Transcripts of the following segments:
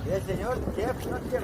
يا سينيور كيف شلون كيف؟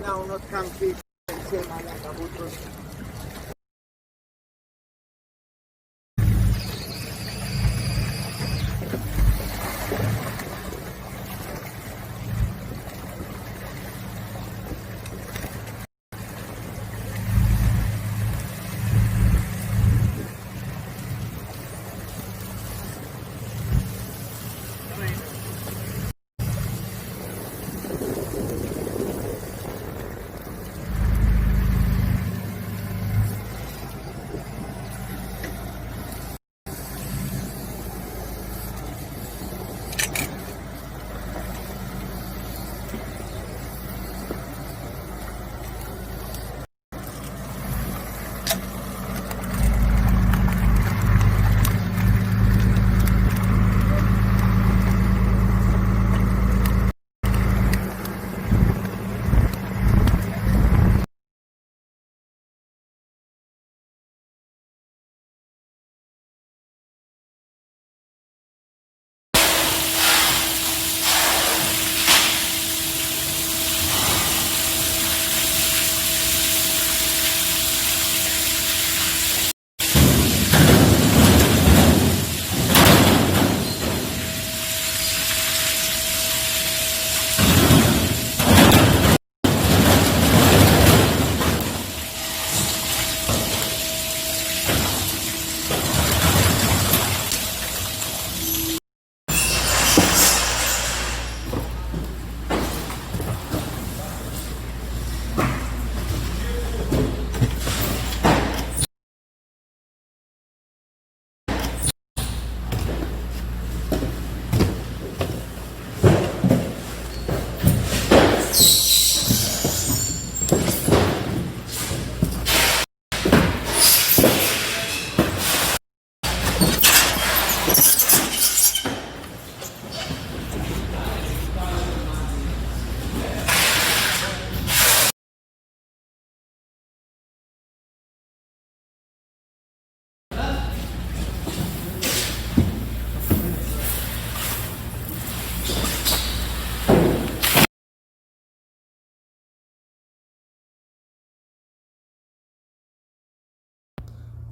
Now not come fish same like Abuto.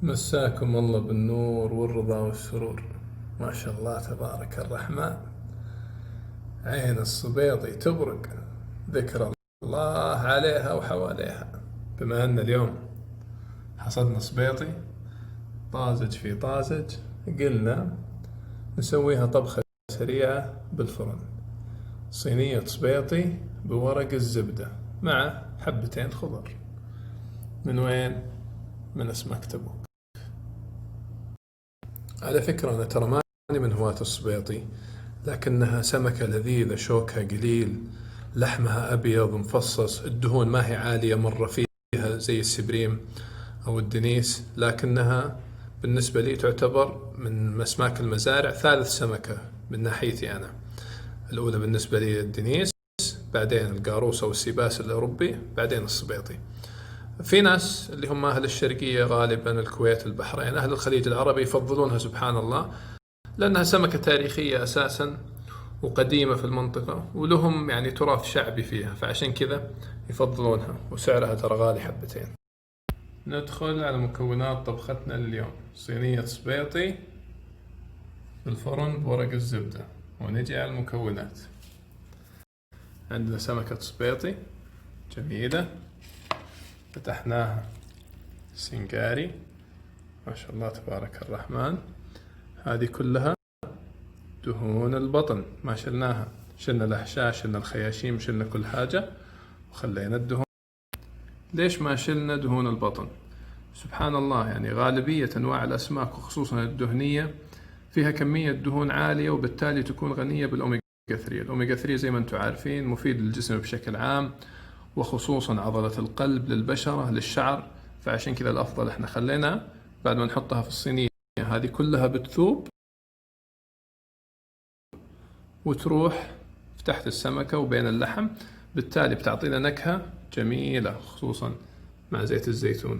مساكم الله بالنور والرضا والسرور. ما شاء الله تبارك الرحمن. عين الصبيطي تبرق، ذكر الله عليها وحواليها. بما أن اليوم حصدنا صبيطي طازج في طازج، قلنا نسويها طبخة سريعة بالفرن. صينية صبيطي بورق الزبدة مع حبتين خضر. من وين؟ من اسمك تبوك. على فكرة أنا ترى ماني من هواة الصبيطي، لكنها سمكة لذيذة، شوكها قليل، لحمها أبيض مفصص، الدهون ما هي عالية مرة فيها زي السبريم أو الدنيس، لكنها بالنسبة لي تعتبر من أسماك المزارع ثالث سمكة من ناحيتي أنا. الأولى بالنسبة لي الدنيس، بعدين القاروص أو السيباس الأوروبي، بعدين الصبيطي. في ناس اللي هم أهل الشرقية غالبا الكويت البحرين أهل الخليج العربي يفضلونها سبحان الله، لأنها سمكة تاريخية أساسا وقديمة في المنطقة، ولهم يعني تراث شعبي فيها، فعشان كذا يفضلونها، وسعرها ترى غالي حبتين. ندخل على مكونات طبختنا اليوم. صينية صبيطي بالفرن بورق الزبدة، ونجي على المكونات. عندنا سمكة صبيطي جميلة، فتحناها سنجاري ما شاء الله تبارك الرحمن. هذه كلها دهون البطن، ما شلناها، شلنا الأحشاء، شلنا الخياشيم، شلنا كل حاجة وخلينا الدهون. ليش ما شلنا دهون البطن؟ سبحان الله، يعني غالبية أنواع الأسماك وخصوصا الدهنية فيها كمية دهون عالية، وبالتالي تكون غنية بالأوميجا 3. الأوميجا 3 زي ما أنتم عارفين مفيد للجسم بشكل عام، وخصوصا عضلة القلب، للبشرة، للشعر. فعشان كذا الأفضل إحنا خلينا بعد ما نحطها في الصينية هذه كلها بتذوب وتروح في تحت السمكة وبين اللحم، بالتالي بتعطينا نكهة جميلة خصوصا مع زيت الزيتون.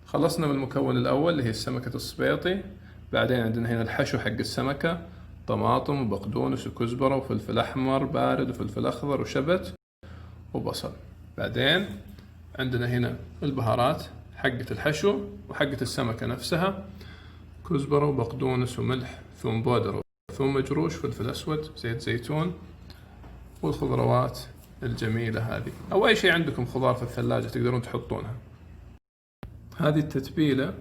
خلصنا من المكون الأول اللي هي السمكة الصبيطي. بعدين عندنا هنا الحشو حق السمكة، طماطم وبقدونس وكزبرة وفلفل أحمر بارد وفلفل أخضر وشبت وبصل. بعدين عندنا هنا البهارات حقة الحشو وحقة السمكة نفسها، كزبرة وبقدونس وملح، ثوم بودر ثوم مجروش، فلفل أسود، زيت زيتون، والخضروات الجميلة هذه، أو أي شيء عندكم خضار في الثلاجة تقدرون تحطونها. هذه التتبيلة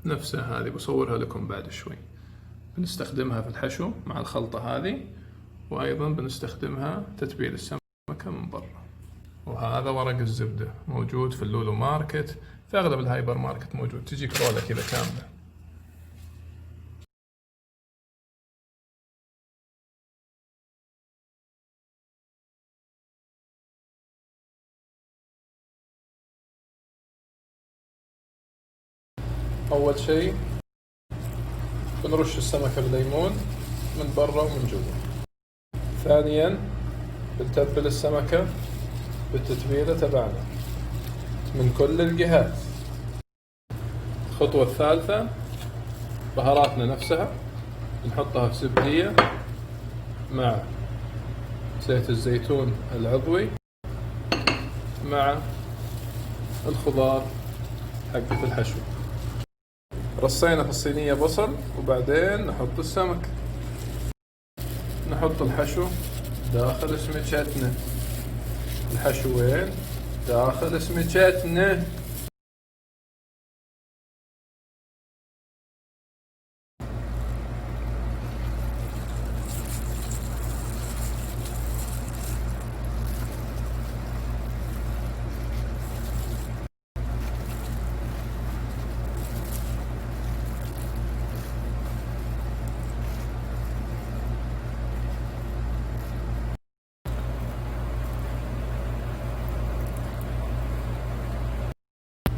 نفسها هذه بصورها لكم بعد شوي، بنستخدمها في الحشو مع الخلطة هذه، وأيضا بنستخدمها تتبيل السمكة من برا. وهذا ورق الزبدة موجود في اللولو ماركت، في أغلب الهايبر ماركت موجود، تجيك رولة كذا كاملة. أول شيء بنرش السمكة بالليمون من برا ومن جوا. ثانيا بنتبل السمكة بالتتبيلة تبعنا من كل الجهات. الخطوة الثالثة بهاراتنا نفسها بنحطها في زبدية مع زيت الزيتون العضوي مع الخضار حقة الحشو. رصينا في الصينية بصل، وبعدين نحط السمك، نحط الحشو داخل سمكتنا. الحشو وين؟ داخل سمكتنا.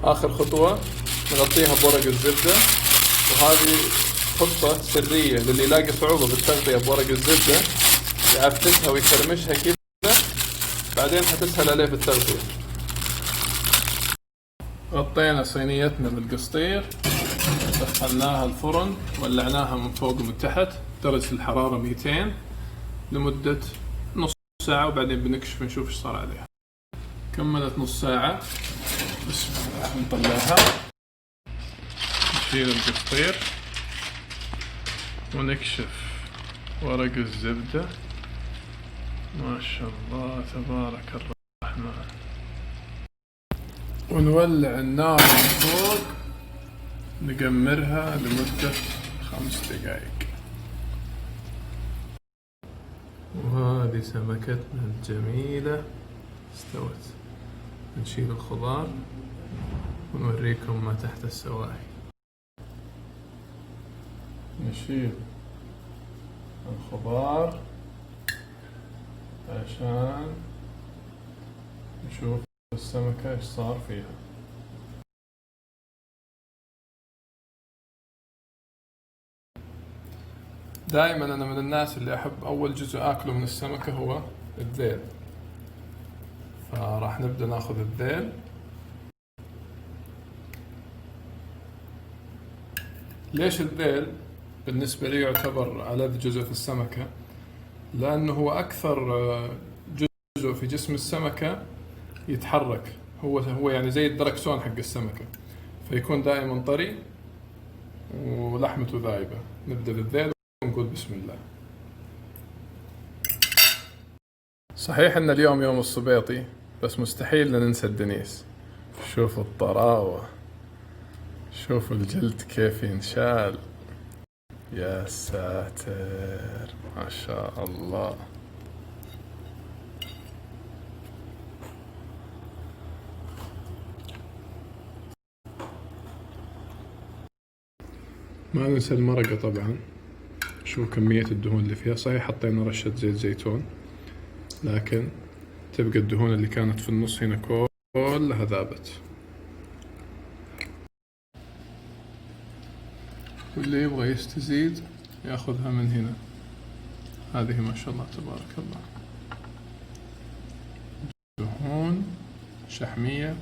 آخر خطوة نغطيها بورق الزبدة، وهذه خطة سرية للي يلاقي صعوبة بالتغطية بورق الزبدة، يعفتها ويكرمشها كذا، بعدين حتسهل عليه في التغطية. غطينا صينيتنا بالقسطير، دخلناها الفرن، ولعناها من فوق ومن تحت، درجة الحرارة 200 لمدة نص ساعة، وبعدين بنكشف نشوف ايش صار عليها. كملت نص ساعة، بسم الله نطلعها، نشيل القسطير ونكشف ورق الزبدة. ما شاء الله تبارك الرحمن. ونولع النار من فوق، نقمرها لمدة 5 دقائق. وهذه سمكتنا الجميلة استوت. نشيل الخضار ونوريكم ما تحت السواحل. نشيل الخضار عشان نشوف السمكة ايش صار فيها. دائما انا من الناس اللي احب اول جزء اكله من السمكة هو الذيل، فراح نبدأ ناخذ الذيل. ليش الذيل بالنسبة لي يعتبر ألذ جزء في السمكة؟ لأنه هو أكثر جزء في جسم السمكة يتحرك، هو يعني زي الدركسون حق السمكة، فيكون دائما طري ولحمته ذايبة. نبدأ بالذيل ونقول بسم الله. صحيح أن اليوم يوم الصبيطي، بس مستحيل ننسى الدنيس. شوفوا الطراوة، شوفوا الجلد كيف ينشال. يا ساتر ما شاء الله. ما ننسى المرقة طبعا. شوف كمية الدهون اللي فيها، صحيح حطينا رشة زيت زيتون لكن تبقى الدهون اللي كانت في النص هنا كلها ذابت. واللي يبغى يستزيد ياخذها من هنا. هذه ما شاء الله تبارك الله دهون شحمية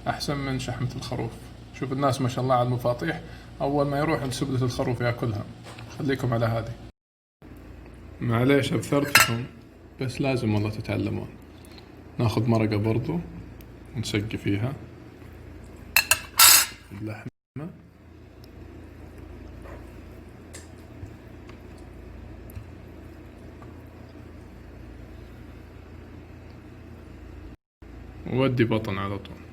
أحسن من شحمة الخروف. شوف الناس ما شاء الله على المفاطيح، أول ما يروح لسبلة الخروف يأكلها. خليكم على هذه. معليش أبثرتكم بس لازم والله تتعلمون. ناخذ مرقة برضو ونسقي فيها اللحمة. وودي بطن على طول.